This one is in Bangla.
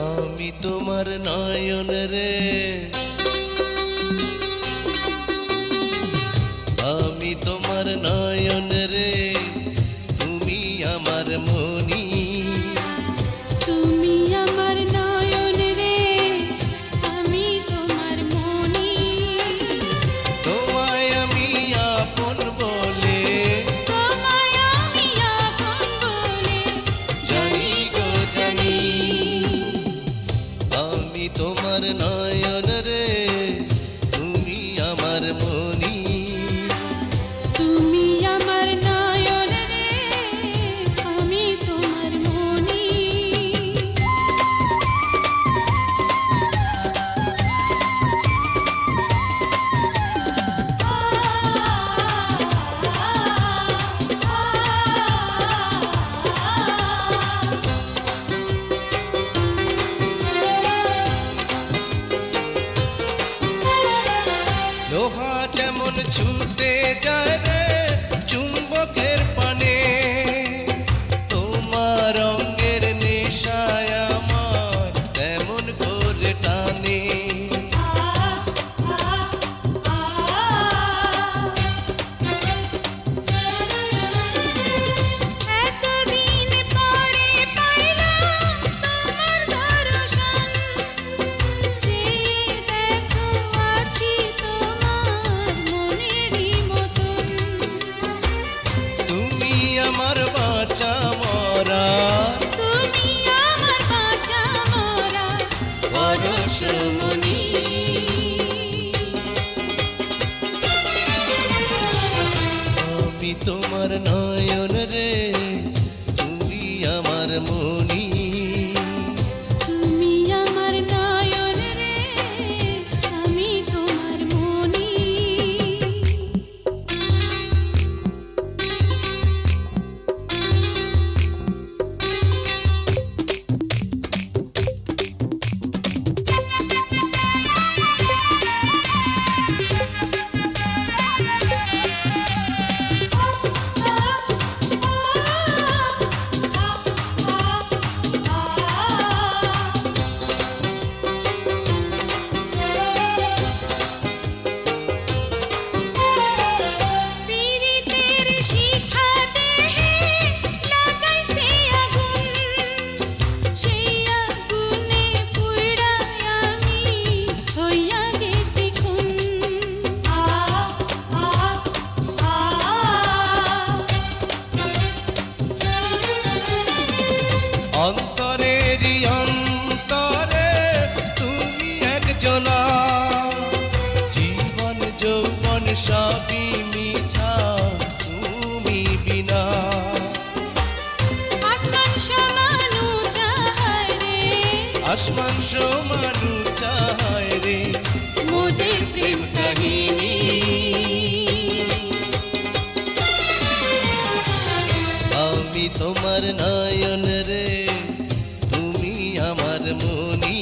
আমি তোমার নয়ন রে, আমি তোমার নয়ন রে, তুমি আমার মনি। তুমি আমার নয়ন রে, আমি তোমার মনি। তোমায় আমি আপন বলে, তোমায় আমি আপন বলে জানি গো জানি। আমি তোমার নয়ন রে, তুমি আমার মনি। তুমি আমার নয়ন রে, আমি তোমার মনি। লোহা যেমন ছুটে যায় রে চুম্বকের পানে, তোমার অঙ্গের নেশায় আমার তেমন করে টানে। এতদিন পরে পাইলাম তোমার দর্শন, যে দেখো আছি তোমার মনেরই মতন। তুমি আমার বাঁচা মরা, তুমি আমার বাঁচা মরা পরশমণি। আমি তোমার নয়ন রে, তুমি আমার মনি। তুমি আমার নয়ন রে, আমি তোমার মনি। পীড়িতের শিখা দেহে লাগাইছে আগুন, সেই আগুনে পুইড়া আমি হইয়া গেছি খুন। অন্তরেরই অন্তরে তুমি একজনা, জীবন যৌবন সবই মিছা তুমি বিনা। আসমান সমান উঁচা হয় রে, আসমান সমান চায় রে মোদের প্রেম কাহিনী। আমি তোমার নয়ন রে, তুমি আমার মনি।